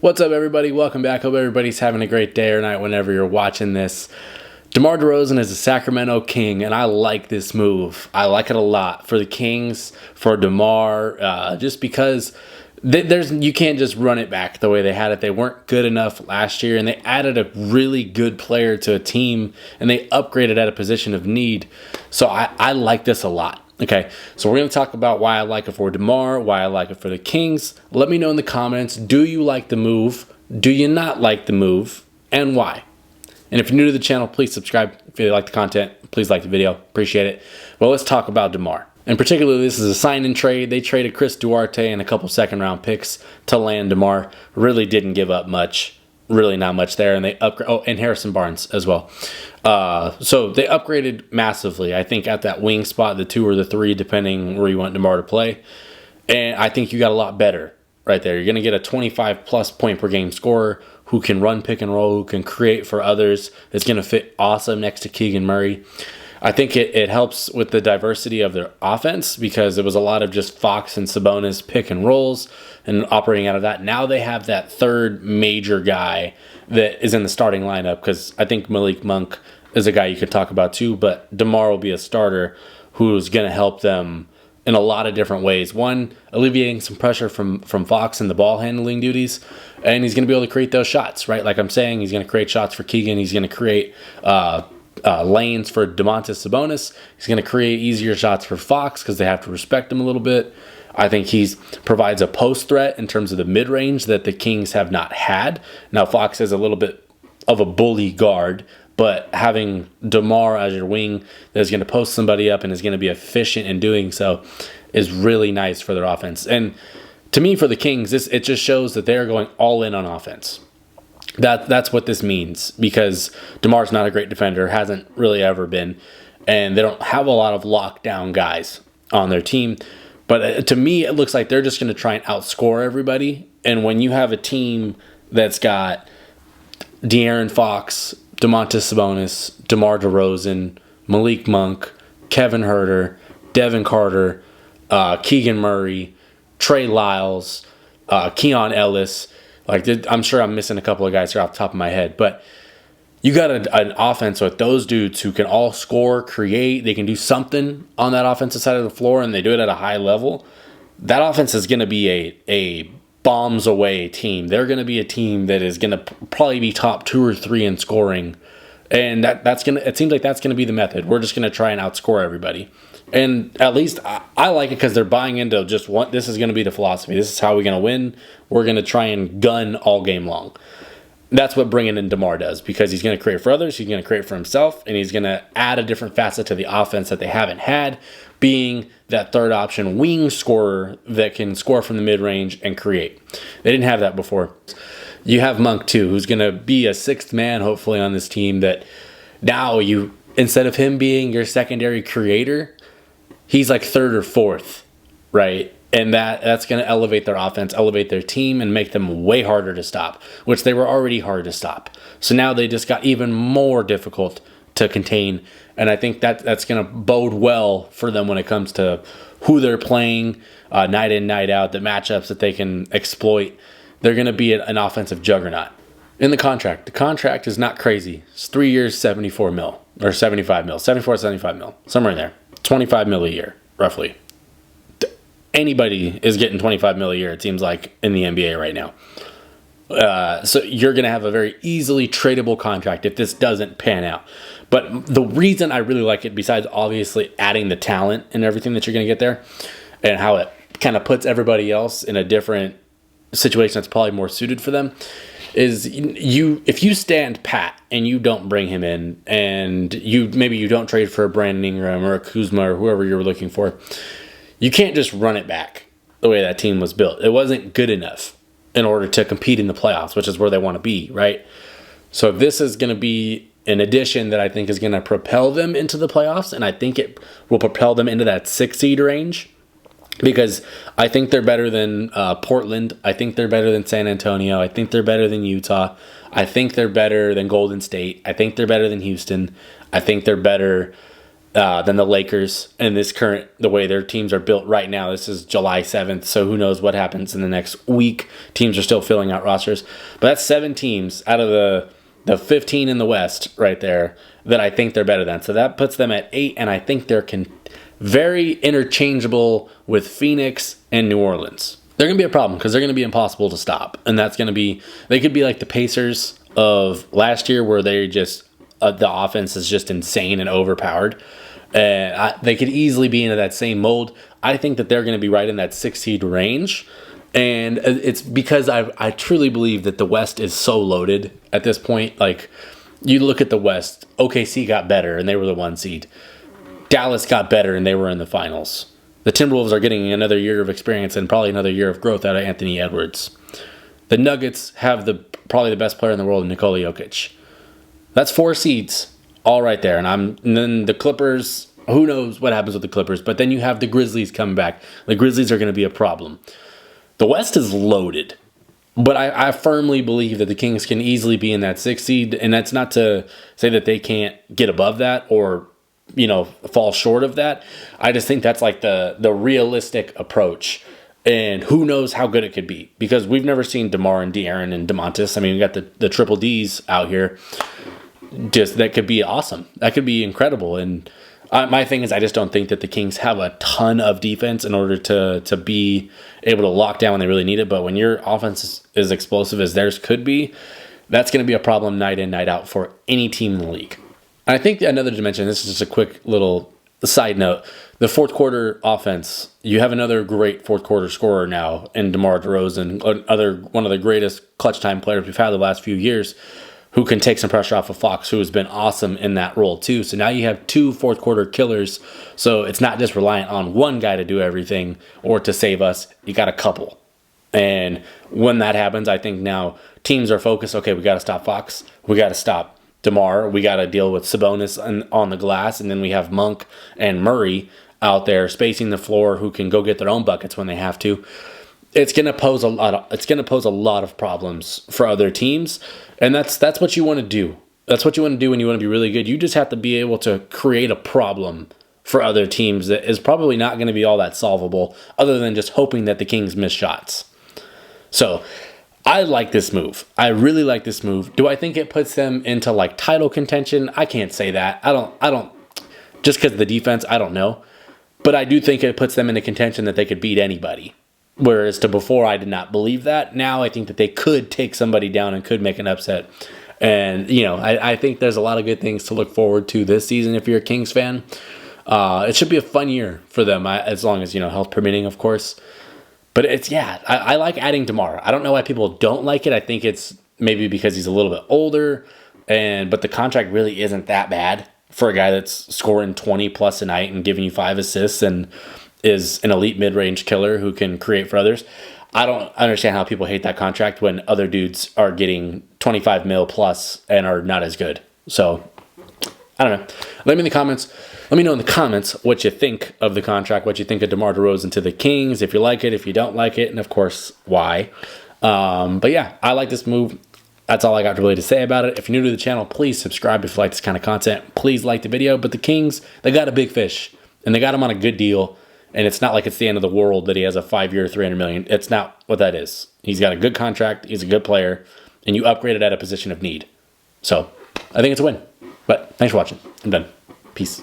What's up, everybody? Welcome back. Hope everybody's having a great day or night whenever you're watching this. Demar Derozan is a Sacramento King, and I like this move. I like it a lot for the Kings, for Demar, just because you can't just run it back the way they had it. They weren't good enough last year, and they added a really good player to a team, and they upgraded at a position of need. So I like this a lot. Okay, so we're going to talk about why I like it for DeMar, why I like it for the Kings. Let me know in the comments, do you like the move? Do you not like the move? And why? And if you're new to the channel, please subscribe. If you like the content, please like the video. Appreciate it. Well, let's talk about DeMar. And particularly, this is a sign-in trade. They traded Chris Duarte and a couple second-round picks to land DeMar. Really didn't give up much. Really not much there. And they upgrade. Oh, and Harrison Barnes as well. So they upgraded massively. I think at that wing spot, the 2 or the 3, depending where you want DeMar to play. And I think you got a lot better right there. You're going to get a 25-plus point per game scorer who can run pick and roll, who can create for others. It's going to fit awesome next to Keegan Murray. I think it helps with the diversity of their offense because it was a lot of just Fox and Sabonis pick and rolls and operating out of that. Now they have that third major guy that is in the starting lineup because I think Malik Monk is a guy you could talk about too, but DeMar will be a starter who's going to help them in a lot of different ways. One, alleviating some pressure from Fox in the ball handling duties, and he's going to be able to create those shots, right? Like I'm saying, he's going to create shots for Keegan. He's going to create lanes for Domantas Sabonis. He's going to create easier shots for Fox because they have to respect him a little bit. I think he provides a post threat in terms of the mid-range that the Kings have not had. Now, Fox is a little bit of a bully guard, but having DeMar as your wing that is going to post somebody up and is going to be efficient in doing so is really nice for their offense. And to me, for the Kings, it just shows that they're going all in on offense. That's what this means because DeMar's not a great defender, hasn't really ever been, and they don't have a lot of lockdown guys on their team. But to me, it looks like they're just going to try and outscore everybody. And when you have a team that's got De'Aaron Fox, Domantas Sabonis, DeMar Derozan, Malik Monk, Kevin Huerter, Devin Carter, Keegan Murray, Trey Lyles, Keon Ellis. Like, I'm sure I'm missing a couple of guys here off the top of my head, but you got an offense with those dudes who can all score, create. They can do something on that offensive side of the floor, and they do it at a high level. That offense is going to be a bombs away team. They're going to be a team that is going to probably be top 2 or 3 in scoring, and it seems like that's going to be the method. We're just going to try and outscore everybody. And at least I like it because they're buying into just what this is going to be the philosophy. This is how we're going to win. We're going to try and gun all game long. That's what bringing in DeMar does because he's going to create for others, he's going to create for himself, and he's going to add a different facet to the offense that they haven't had, being that third option wing scorer that can score from the mid-range and create. They didn't have that before. You have Monk, too, who's going to be a 6th man, hopefully, on this team that now instead of him being your secondary creator, he's like 3rd or 4th, right? And that's going to elevate their offense, elevate their team, and make them way harder to stop, which they were already hard to stop. So now they just got even more difficult to contain. And I think that's going to bode well for them when it comes to who they're playing night in, night out, the matchups that they can exploit. They're going to be an offensive juggernaut. In the contract is not crazy. It's 3 years, 74 mil, or 75 mil, 74, 75 mil, somewhere in there. 25 mil a year, roughly. Anybody is getting 25 mil a year, it seems like, in the NBA right now. So you're going to have a very easily tradable contract if this doesn't pan out. But the reason I really like it, besides obviously adding the talent and everything that you're going to get there, and how it kind of puts everybody else in a different situation that's probably more suited for them, is if you stand pat and you don't bring him in, and maybe you don't trade for a Brandon Ingram or a Kuzma or whoever you're looking for, you can't just run it back the way that team was built. It wasn't good enough in order to compete in the playoffs, which is where they want to be, right? So this is going to be an addition that I think is going to propel them into the playoffs, and I think it will propel them into that 6 seed range because I think they're better than Portland. I think they're better than San Antonio. I think they're better than Utah. I think they're better than Golden State. I think they're better than Houston. I think they're better than the Lakers in the way their teams are built right now. This is July 7th, so who knows what happens in the next week. Teams are still filling out rosters. But that's 7 teams out of the 15 in the West right there that I think they're better than. So that puts them at 8, and I think they're very interchangeable with Phoenix and New Orleans. They're going to be a problem because they're going to be impossible to stop. And they could be like the Pacers of last year where they just, the offense is just insane and overpowered. They could easily be into that same mold. I think that they're going to be right in that 6 seed range. And it's because I truly believe that the West is so loaded at this point. Like, you look at the West, OKC got better and they were the 1 seed. Dallas got better and they were in the finals. The Timberwolves are getting another year of experience and probably another year of growth out of Anthony Edwards. The Nuggets have probably the best player in the world, Nikola Jokic. That's 4 seeds all right there. And then the Clippers, who knows what happens with the Clippers, but then you have the Grizzlies coming back. The Grizzlies are going to be a problem. The West is loaded, but I firmly believe that the Kings can easily be in that 6 seed, and that's not to say that they can't get above that or fall short of that. I just think that's like the realistic approach, and who knows how good it could be, because we've never seen DeMar and De'Aaron and Domantas. I mean, we got the triple Ds out here. Just that could be awesome. That could be incredible. And my thing is, I just don't think that the Kings have a ton of defense in order to be able to lock down when they really need it. But when your offense is as explosive as theirs could be, that's going to be a problem night in, night out for any team in the league. And I think another dimension, this is just a quick little side note, the fourth quarter offense, you have another great fourth quarter scorer now in Demar Derozan, one of the greatest clutch time players we've had the last few years, who can take some pressure off of Fox, who has been awesome in that role too. So now you have 2 fourth quarter killers. So it's not just reliant on one guy to do everything or to save us. You got a couple. And when that happens, I think now teams are focused. Okay, we got to stop Fox. We got to stop DeMar. We got to deal with Sabonis on the glass. And then we have Monk and Murray out there spacing the floor, who can go get their own buckets when they have to. It's going to pose a lot of problems for other teams, and that's what you want to do. That's what you want to do when you want to be really good. You just have to be able to create a problem for other teams that is probably not going to be all that solvable, other than just hoping that the Kings miss shots. So I like this move. I really like this move. Do I think it puts them into like title contention? I can't say that. I don't. Just because of the defense, I don't know. But I do think it puts them into contention that they could beat anybody. Whereas to before, I did not believe that. Now I think that they could take somebody down and could make an upset. And, I think there's a lot of good things to look forward to this season if you're a Kings fan. It should be a fun year for them, as long as, health permitting, of course. But I like adding DeMar. I don't know why people don't like it. I think it's maybe because he's a little bit older, but the contract really isn't that bad for a guy that's scoring 20 plus a night and giving you 5 assists and is an elite mid-range killer who can create for others. I don't understand how people hate that contract when other dudes are getting 25 mil plus and are not as good. So, I don't know. Let me know in the comments what you think of the contract, what you think of DeMar Derozan to the Kings, if you like it, if you don't like it, and of course, why. But yeah, I like this move. That's all I got really to say about it. If you're new to the channel, please subscribe if you like this kind of content. Please like the video. But the Kings, they got a big fish, and they got him on a good deal. And it's not like it's the end of the world that he has a 5-year, $300 million. It's not what that is. He's got a good contract. He's a good player. And you upgraded at a position of need. So I think it's a win. But thanks for watching. I'm done. Peace.